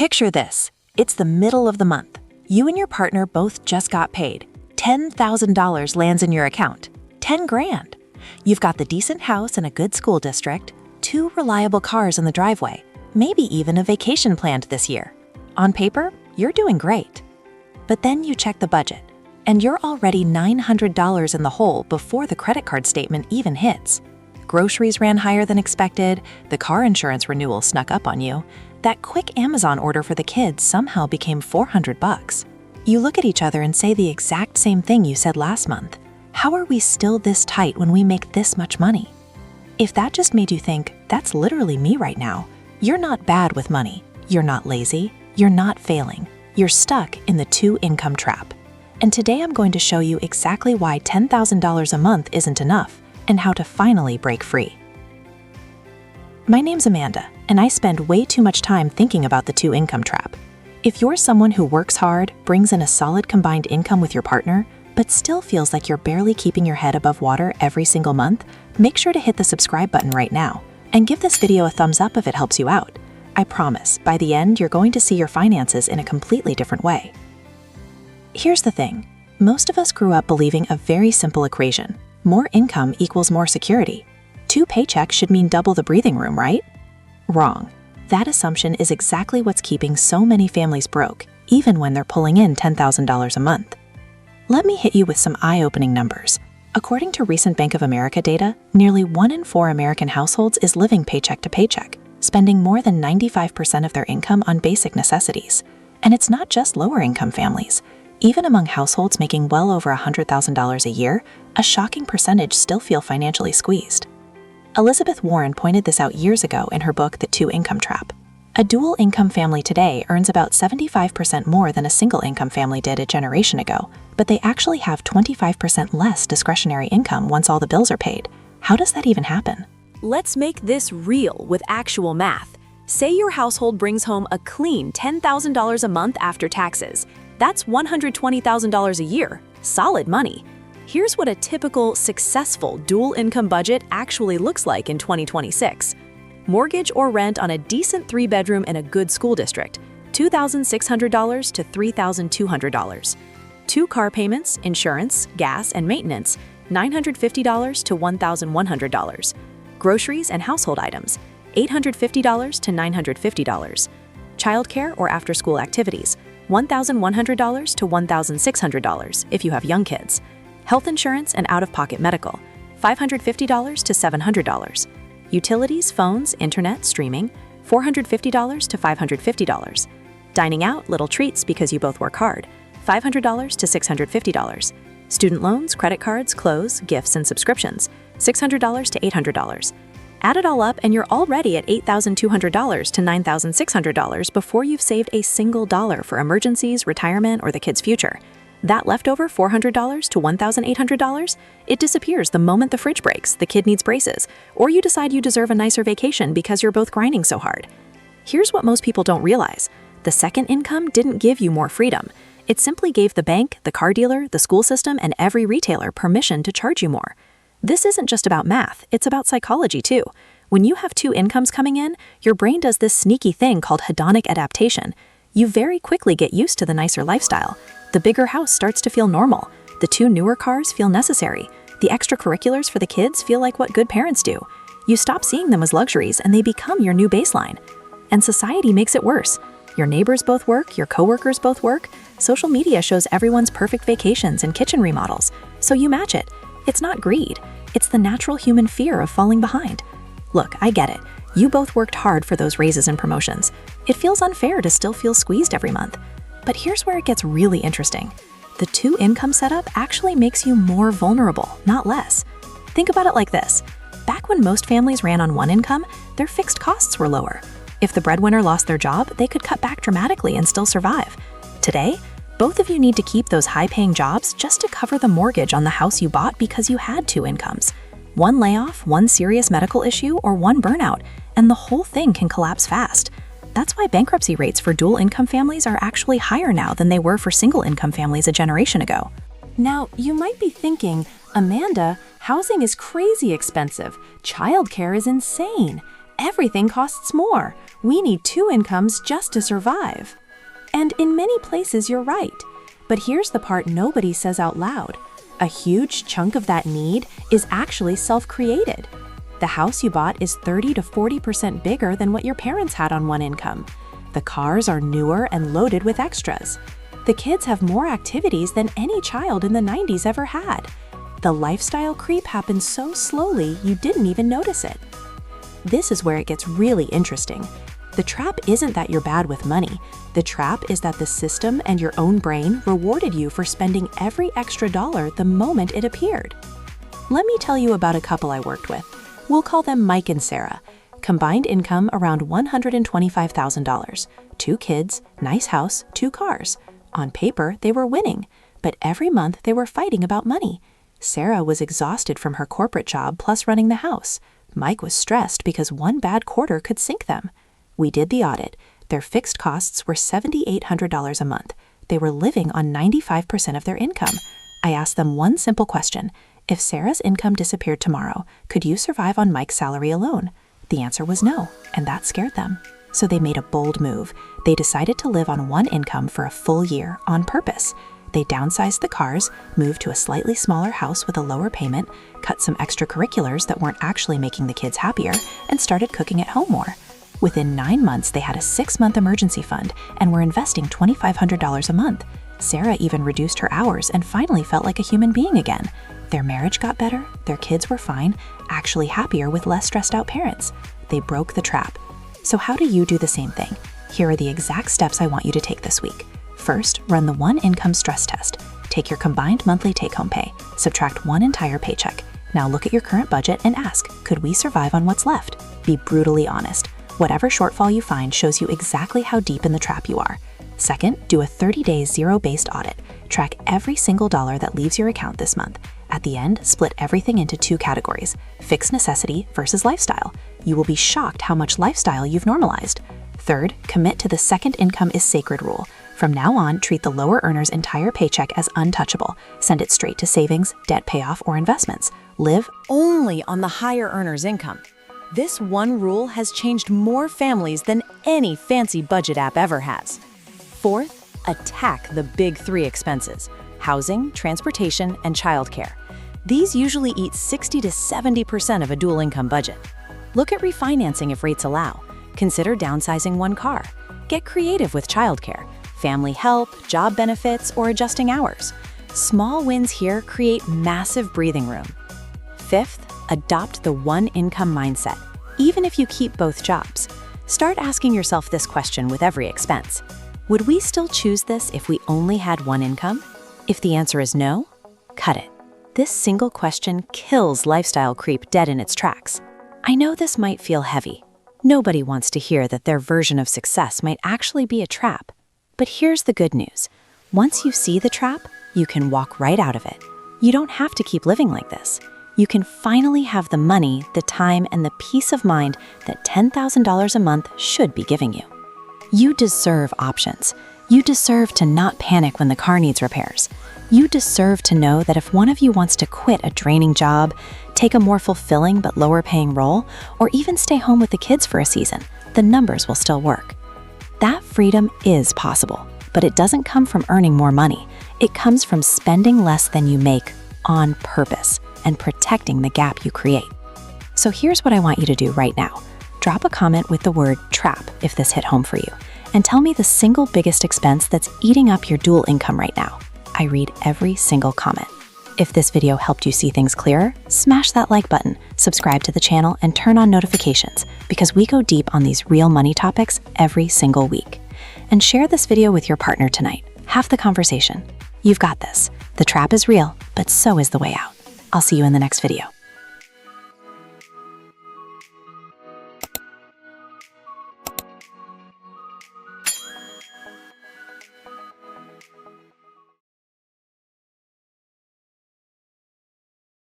Picture this. It's the middle of the month. You and your partner both just got paid. $10,000 lands in your account. 10 grand. You've got the decent house in a good school district, 2 reliable cars in the driveway, maybe even a vacation planned this year. On paper, you're doing great. But then you check the budget, and you're already $900 in the hole before the credit card statement even hits. Groceries ran higher than expected, the car insurance renewal snuck up on you, that quick Amazon order for the kids somehow became $400. You look at each other and say the exact same thing you said last month. How are we still this tight when we make this much money? If that just made you think, that's literally me right now, you're not bad with money, you're not lazy, you're not failing, you're stuck in the 2-income trap. And today I'm going to show you exactly why $10,000 a month isn't enough and how to finally break free. My name's Amanda, and I spend way too much time thinking about the 2-income trap. If you're someone who works hard, brings in a solid combined income with your partner, but still feels like you're barely keeping your head above water every single month, make sure to hit the subscribe button right now and give this video a thumbs up if it helps you out. I promise, by the end, you're going to see your finances in a completely different way. Here's the thing. Most of us grew up believing a very simple equation. More income equals more security. 2 paychecks should mean double the breathing room, right? Wrong. That assumption is exactly what's keeping so many families broke, even when they're pulling in $10,000 a month. Let me hit you with some eye-opening numbers. According to recent Bank of America data, nearly 1 in 4 American households is living paycheck to paycheck, spending more than 95% of their income on basic necessities. And it's not just lower-income families. Even among households making well over $100,000 a year, a shocking percentage still feel financially squeezed. Elizabeth Warren pointed this out years ago in her book, The 2-Income Trap. A dual-income family today earns about 75% more than a single-income family did a generation ago, but they actually have 25% less discretionary income once all the bills are paid. How does that even happen? Let's make this real with actual math. Say your household brings home a clean $10,000 a month after taxes. That's $120,000 a year. Solid money. Here's what a typical, successful dual-income budget actually looks like in 2026. Mortgage or rent on a decent 3-bedroom in a good school district, $2,600 to $3,200. 2 car payments, insurance, gas, and maintenance, $950 to $1,100. Groceries and household items, $850 to $950. Childcare or after-school activities, $1,100 to $1,600 if you have young kids. Health insurance and out-of-pocket medical, $550 to $700. Utilities, phones, internet, streaming, $450 to $550. Dining out, little treats because you both work hard, $500 to $650. Student loans, credit cards, clothes, gifts, and subscriptions, $600 to $800. Add it all up and you're already at $8,200 to $9,600 before you've saved a single dollar for emergencies, retirement, or the kid's future. That leftover $400 to $1,800, it disappears the moment the fridge breaks, the kid needs braces, or you decide you deserve a nicer vacation because you're both grinding so hard. Here's what most people don't realize. The second income didn't give you more freedom. It simply gave the bank, the car dealer, the school system, and every retailer permission to charge you more. This isn't just about math, it's about psychology too. When you have 2 incomes coming in, your brain does this sneaky thing called hedonic adaptation. You very quickly get used to the nicer lifestyle. The bigger house starts to feel normal. The 2 newer cars feel necessary. The extracurriculars for the kids feel like what good parents do. You stop seeing them as luxuries and they become your new baseline. And society makes it worse. Your neighbors both work, your coworkers both work. Social media shows everyone's perfect vacations and kitchen remodels. So you match it. It's not greed. It's the natural human fear of falling behind. Look, I get it. You both worked hard for those raises and promotions. It feels unfair to still feel squeezed every month. But here's where it gets really interesting. The 2-income setup actually makes you more vulnerable, not less. Think about it like this. Back when most families ran on 1 income, their fixed costs were lower. If the breadwinner lost their job, they could cut back dramatically and still survive. Today, both of you need to keep those high-paying jobs just to cover the mortgage on the house you bought because you had 2 incomes. 1 layoff, 1 serious medical issue, or 1 burnout, and the whole thing can collapse fast. That's why bankruptcy rates for dual-income families are actually higher now than they were for single-income families a generation ago. Now, you might be thinking, Amanda, housing is crazy expensive. Childcare is insane. Everything costs more. We need 2 incomes just to survive. And in many places, you're right. But here's the part nobody says out loud. A huge chunk of that need is actually self-created. The house you bought is 30 to 40% bigger than what your parents had on one income. The cars are newer and loaded with extras. The kids have more activities than any child in the 90s ever had. The lifestyle creep happened so slowly you didn't even notice it. This is where it gets really interesting. The trap isn't that you're bad with money. The trap is that the system and your own brain rewarded you for spending every extra dollar the moment it appeared. Let me tell you about a couple I worked with. We'll call them Mike and Sarah. Combined income around $125,000. 2 kids, nice house, 2 cars. On paper, they were winning, but every month they were fighting about money. Sarah was exhausted from her corporate job plus running the house. Mike was stressed because one bad quarter could sink them. We did the audit. Their fixed costs were $7,800 a month. They were living on 95% of their income. I asked them one simple question. If Sarah's income disappeared tomorrow, could you survive on Mike's salary alone? The answer was no, and that scared them. So they made a bold move. They decided to live on one income for a full year on purpose. They downsized the cars, moved to a slightly smaller house with a lower payment, cut some extracurriculars that weren't actually making the kids happier, and started cooking at home more. Within 9 months, they had a 6-month emergency fund and were investing $2,500 a month. Sarah even reduced her hours and finally felt like a human being again. Their marriage got better, their kids were fine, actually happier with less stressed out parents. They broke the trap. So how do you do the same thing? Here are the exact steps I want you to take this week. First, run the one income stress test. Take your combined monthly take-home pay, subtract one entire paycheck. Now look at your current budget and ask, could we survive on what's left? Be brutally honest. Whatever shortfall you find shows you exactly how deep in the trap you are. Second, do a 30-day zero-based audit. Track every single dollar that leaves your account this month. At the end, split everything into 2 categories, fixed necessity versus lifestyle. You will be shocked how much lifestyle you've normalized. Third, commit to the second income is sacred rule. From now on, treat the lower earner's entire paycheck as untouchable. Send it straight to savings, debt payoff, or investments. Live only on the higher earner's income. This one rule has changed more families than any fancy budget app ever has. Fourth, attack the big 3 expenses: housing, transportation, and childcare. These usually eat 60 to 70% of a dual income budget. Look at refinancing if rates allow. Consider downsizing one car. Get creative with childcare, family help, job benefits, or adjusting hours. Small wins here create massive breathing room. Fifth, adopt the one income mindset, even if you keep both jobs. Start asking yourself this question with every expense. Would we still choose this if we only had one income? If the answer is no, cut it. This single question kills lifestyle creep dead in its tracks. I know this might feel heavy. Nobody wants to hear that their version of success might actually be a trap. But here's the good news. Once you see the trap, you can walk right out of it. You don't have to keep living like this. You can finally have the money, the time, and the peace of mind that $10,000 a month should be giving you. You deserve options. You deserve to not panic when the car needs repairs. You deserve to know that if one of you wants to quit a draining job, take a more fulfilling but lower paying role, or even stay home with the kids for a season, the numbers will still work. That freedom is possible, but it doesn't come from earning more money. It comes from spending less than you make on purpose and protecting the gap you create. So here's what I want you to do right now. Drop a comment with the word trap if this hit home for you, and tell me the single biggest expense that's eating up your dual income right now. I read every single comment. If this video helped you see things clearer, smash that like button, subscribe to the channel, and turn on notifications because we go deep on these real money topics every single week. And share this video with your partner tonight. Have the conversation. You've got this. The trap is real, but so is the way out. I'll see you in the next video.